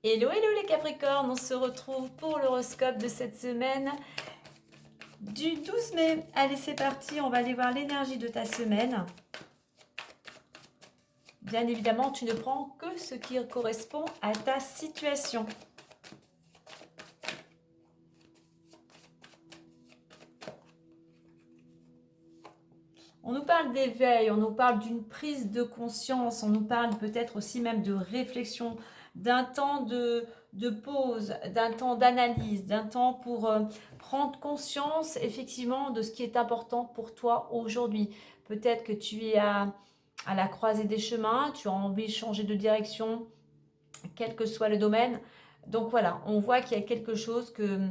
Hello, hello les Capricornes, on se retrouve pour l'horoscope de cette semaine du 12 mai. Allez, c'est parti, on va aller voir l'énergie de ta semaine. Bien évidemment, tu ne prends que ce qui correspond à ta situation. On nous parle d'éveil, on nous parle d'une prise de conscience, on nous parle peut-être aussi même de réflexion, d'un temps de pause, d'un temps d'analyse, d'un temps pour prendre conscience effectivement de ce qui est important pour toi aujourd'hui. Peut-être que tu es à la croisée des chemins, tu as envie de changer de direction, quel que soit le domaine. Donc voilà, on voit qu'il y a quelque chose que...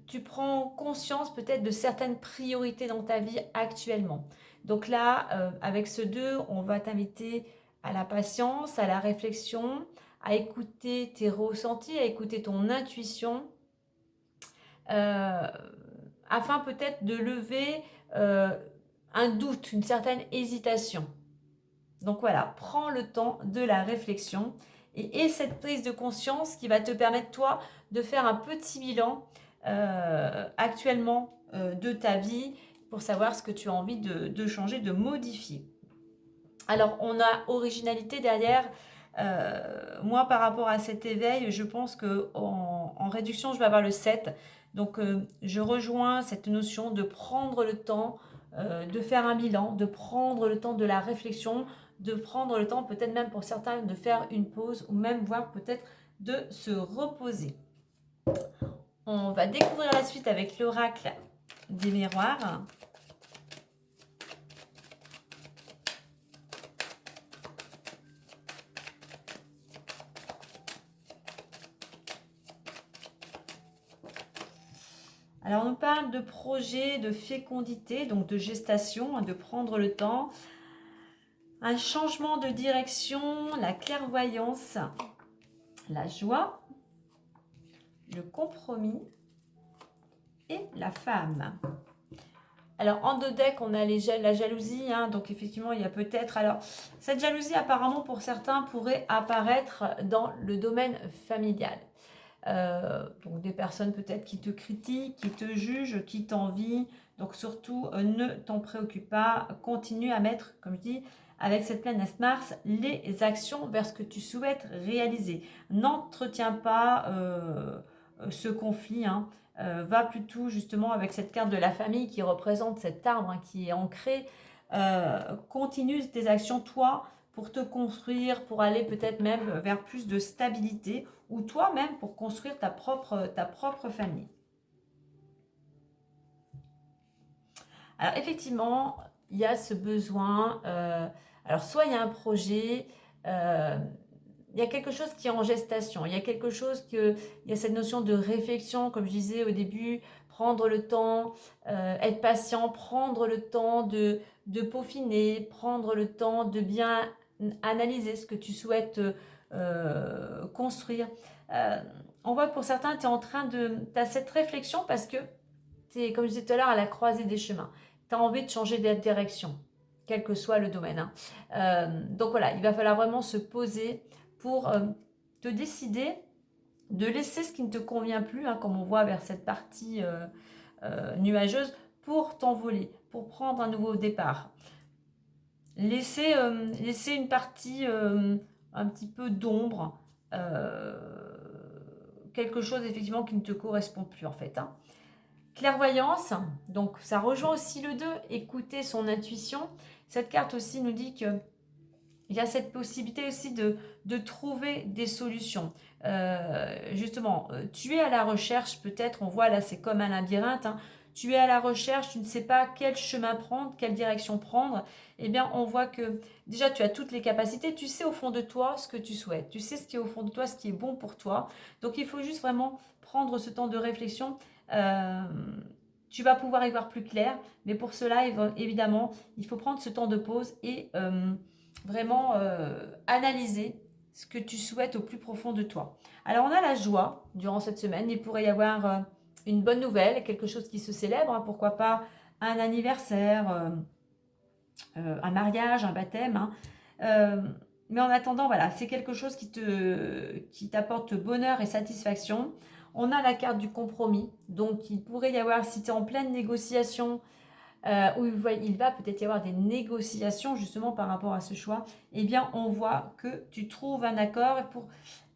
tu prends conscience peut-être de certaines priorités dans ta vie actuellement. Donc là, avec ce 2, on va t'inviter à la patience, à la réflexion, à écouter tes ressentis, à écouter ton intuition, afin peut-être de lever un doute, une certaine hésitation. Donc voilà, prends le temps de la réflexion et cette prise de conscience qui va te permettre, toi, de faire un petit bilan actuellement de ta vie pour savoir ce que tu as envie de changer, de modifier. Alors, on a originalité derrière. Moi, par rapport à cet éveil, je pense qu'en réduction, je vais avoir le 7. Donc, je rejoins cette notion de prendre le temps de faire un bilan, de prendre le temps de la réflexion, de prendre le temps peut-être même pour certains de faire une pause ou même voire peut-être de se reposer. On va découvrir la suite avec l'oracle des miroirs. Alors on nous parle de projet, de fécondité, donc de gestation, de prendre le temps, un changement de direction, la clairvoyance, la joie, le compromis et la femme. Alors en 2 decks, on a la jalousie, donc effectivement il y a peut-être... Alors cette jalousie apparemment pour certains pourrait apparaître dans le domaine familial. Donc des personnes peut-être qui te critiquent, qui te jugent, qui t'envient. Donc surtout, ne t'en préoccupe pas. Continue à mettre, comme je dis, avec cette planète Mars, les actions vers ce que tu souhaites réaliser. N'entretiens pas ce conflit. Va plutôt justement avec cette carte de la famille qui représente cet arbre qui est ancré. Continue tes actions, toi, pour te construire, pour aller peut-être même vers plus de stabilité, ou toi-même pour construire ta propre famille. Alors effectivement, il y a ce besoin, alors soit il y a un projet, il y a quelque chose qui est en gestation, il y a quelque chose il y a cette notion de réflexion, comme je disais au début, prendre le temps, être patient, prendre le temps de peaufiner, prendre le temps de bien analyser ce que tu souhaites construire. On voit que pour certains, tu es en train tu as cette réflexion parce que tu es, comme je disais tout à l'heure, à la croisée des chemins. Tu as envie de changer de direction, quel que soit le domaine. Donc voilà, il va falloir vraiment se poser pour te décider de laisser ce qui ne te convient plus, comme on voit vers cette partie nuageuse, pour t'envoler, pour prendre un nouveau départ. Laisser une partie un petit peu d'ombre, quelque chose effectivement qui ne te correspond plus en fait. Clairvoyance, donc ça rejoint aussi le 2, écouter son intuition. Cette carte aussi nous dit que il y a cette possibilité aussi de trouver des solutions. Justement, tu es à la recherche, peut-être, on voit là, c'est comme un labyrinthe, tu es à la recherche, tu ne sais pas quel chemin prendre, quelle direction prendre. Eh bien, on voit que déjà, tu as toutes les capacités, tu sais au fond de toi ce que tu souhaites, tu sais ce qui est au fond de toi, ce qui est bon pour toi. Donc, il faut juste vraiment prendre ce temps de réflexion. Tu vas pouvoir y voir plus clair, mais pour cela, évidemment, il faut prendre ce temps de pause et vraiment analyser ce que tu souhaites au plus profond de toi. Alors, on a la joie durant cette semaine. Il pourrait y avoir une bonne nouvelle, quelque chose qui se célèbre, pourquoi pas un anniversaire, un mariage, un baptême. Mais en attendant, voilà, c'est quelque chose qui t'apporte bonheur et satisfaction. On a la carte du compromis. Donc, il pourrait y avoir, si tu es en pleine négociation, où il va peut-être y avoir des négociations justement par rapport à ce choix, eh bien, on voit que tu trouves un accord.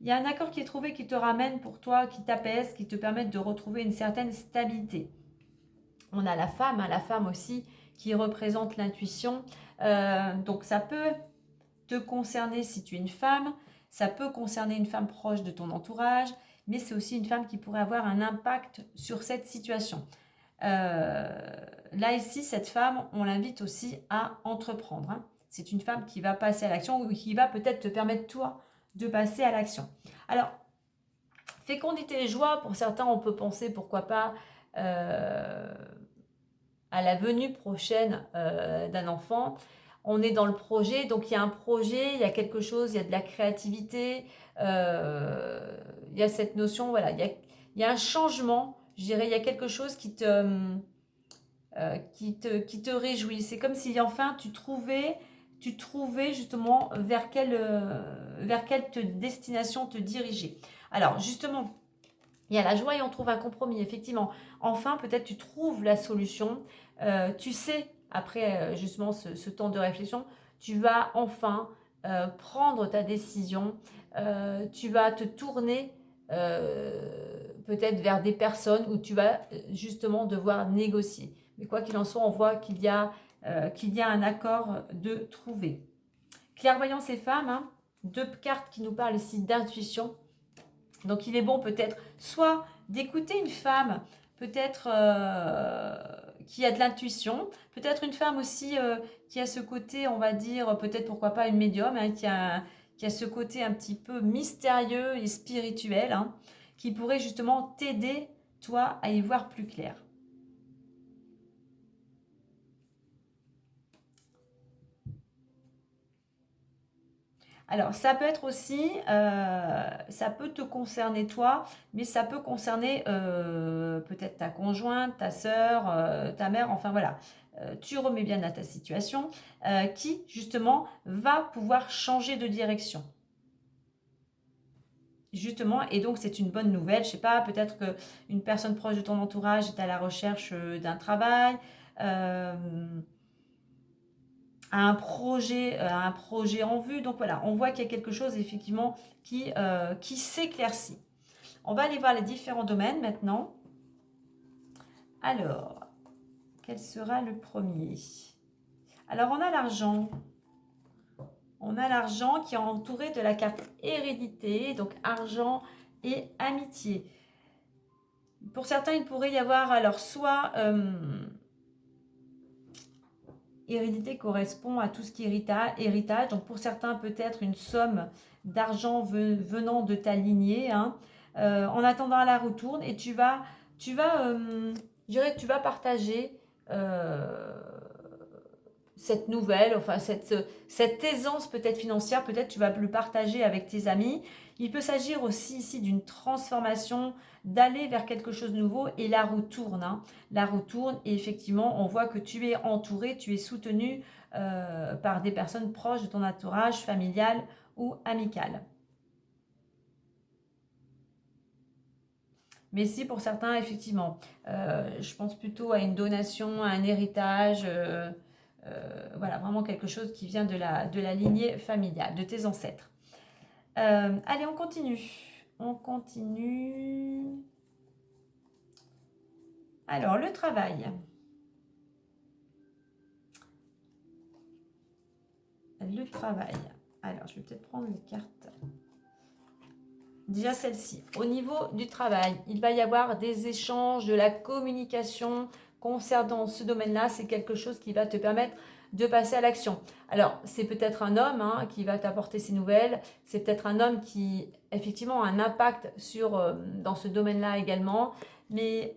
Il y a un accord qui est trouvé qui te ramène pour toi, qui t'apaise, qui te permet de retrouver une certaine stabilité. On a la femme aussi qui représente l'intuition. Donc, ça peut te concerner si tu es une femme, ça peut concerner une femme proche de ton entourage, mais c'est aussi une femme qui pourrait avoir un impact sur cette situation. Là ici, cette femme, on l'invite aussi à entreprendre. Hein. C'est une femme qui va passer à l'action ou qui va peut-être te permettre toi de passer à l'action. Alors, fécondité et joie, pour certains, on peut penser pourquoi pas à la venue prochaine d'un enfant. On est dans le projet, donc il y a un projet, il y a quelque chose, il y a de la créativité, il y a cette notion, voilà, il y a un changement, je dirais, il y a quelque chose qui te réjouit. C'est comme si enfin tu trouvais justement vers quelle destination te diriger. Alors justement, il y a la joie et on trouve un compromis, effectivement. Enfin, peut-être tu trouves la solution. Tu sais, après justement ce temps de réflexion, tu vas enfin prendre ta décision. Tu vas te tourner peut-être vers des personnes où tu vas justement devoir négocier. Mais quoi qu'il en soit, on voit qu'il y a un accord de trouver. Clairvoyance et femme, hein, deux cartes qui nous parlent ici d'intuition. Donc il est bon peut-être soit d'écouter une femme, peut-être qui a de l'intuition, peut-être une femme aussi qui a ce côté, on va dire, peut-être pourquoi pas une médium, hein, qui a ce côté un petit peu mystérieux et spirituel, hein, qui pourrait justement t'aider, toi, à y voir plus clair. Alors, ça peut être aussi, ça peut te concerner toi, mais ça peut concerner peut-être ta conjointe, ta sœur, ta mère, enfin voilà. Tu remets bien à ta situation, qui justement va pouvoir changer de direction. Justement, et donc c'est une bonne nouvelle. Je sais pas, peut-être qu'une personne proche de ton entourage est à la recherche d'un travail. Un projet en vue. Donc voilà, on voit qu'il y a quelque chose effectivement qui s'éclaircit. On va aller voir les différents domaines maintenant. Alors, quel sera le premier? Alors, on a l'argent. On a l'argent qui est entouré de la carte hérédité, donc argent et amitié. Pour certains, il pourrait y avoir alors soit hérédité correspond à tout ce qui est héritage. Donc pour certains, peut-être une somme d'argent venant de ta lignée. Hein. En attendant, la retourne et tu vas je dirais que tu vas partager cette nouvelle, enfin cette aisance peut-être financière, peut-être tu vas le partager avec tes amis. Il peut s'agir aussi ici d'une transformation, d'aller vers quelque chose de nouveau et la roue tourne. Hein. La roue tourne et effectivement, on voit que tu es entouré, tu es soutenu par des personnes proches de ton entourage familial ou amical. Mais si pour certains, effectivement, je pense plutôt à une donation, à un héritage, voilà, vraiment quelque chose qui vient de la lignée familiale, de tes ancêtres. Allez, on continue. On continue. Alors, le travail. Le travail. Alors, je vais peut-être prendre les cartes. Déjà celle-ci. Au niveau du travail, il va y avoir des échanges, de la communication concernant ce domaine-là. C'est quelque chose qui va te permettre de passer à l'action. Alors, c'est peut-être un homme hein, qui va t'apporter ces nouvelles. C'est peut-être un homme qui, effectivement, a un impact dans ce domaine-là également. Mais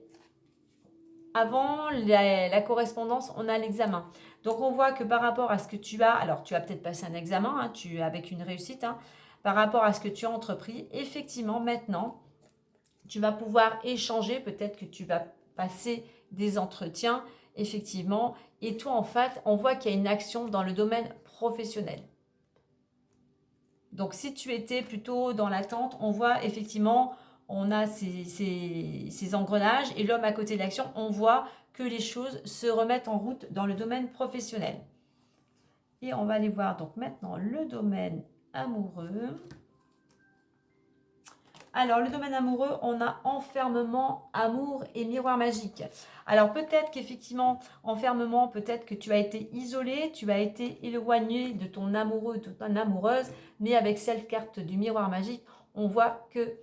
avant la correspondance, on a l'examen. Donc, on voit que par rapport à ce que tu as, alors tu as peut-être passé un examen, hein, avec une réussite, hein, par rapport à ce que tu as entrepris, effectivement, maintenant, tu vas pouvoir échanger, peut-être que tu vas passer des entretiens, effectivement, et toi, en fait, on voit qu'il y a une action dans le domaine professionnel. Donc, si tu étais plutôt dans l'attente, on voit effectivement, on a ces engrenages et l'homme à côté de l'action, on voit que les choses se remettent en route dans le domaine professionnel. Et on va aller voir donc maintenant le domaine amoureux. Alors, le domaine amoureux, on a enfermement, amour et miroir magique. Alors, peut-être qu'effectivement, enfermement, peut-être que tu as été isolé, tu as été éloigné de ton amoureux, de ton amoureuse, mais avec cette carte du miroir magique, on voit que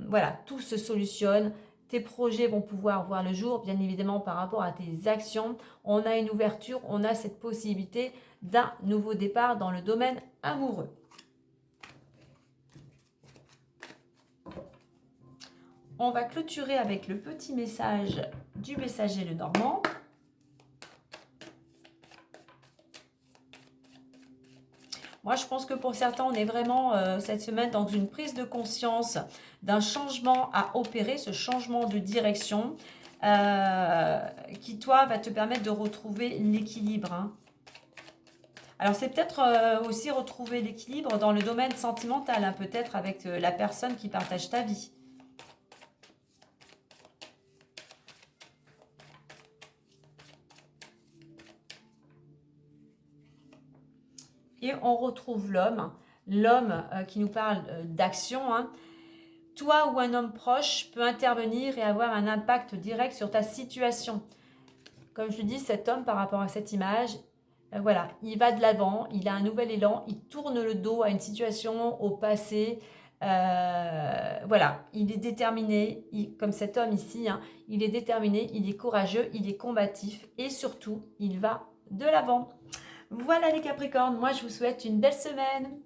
voilà, tout se solutionne. Tes projets vont pouvoir voir le jour, bien évidemment, par rapport à tes actions. On a une ouverture, on a cette possibilité d'un nouveau départ dans le domaine amoureux. On va clôturer avec le petit message du messager Lenormand. Moi, je pense que pour certains, on est vraiment cette semaine dans une prise de conscience d'un changement à opérer, ce changement de direction qui, toi, va te permettre de retrouver l'équilibre. Hein. Alors, c'est peut-être aussi retrouver l'équilibre dans le domaine sentimental, hein, peut-être avec la personne qui partage ta vie. Et on retrouve l'homme qui nous parle d'action. Hein. Toi ou un homme proche peut intervenir et avoir un impact direct sur ta situation. Comme je dis, cet homme, par rapport à cette image, voilà, il va de l'avant, il a un nouvel élan, il tourne le dos à une situation au passé. Voilà, il est déterminé, comme cet homme ici, hein, il est déterminé, il est courageux, il est combatif et surtout, il va de l'avant. Voilà les Capricornes, moi je vous souhaite une belle semaine.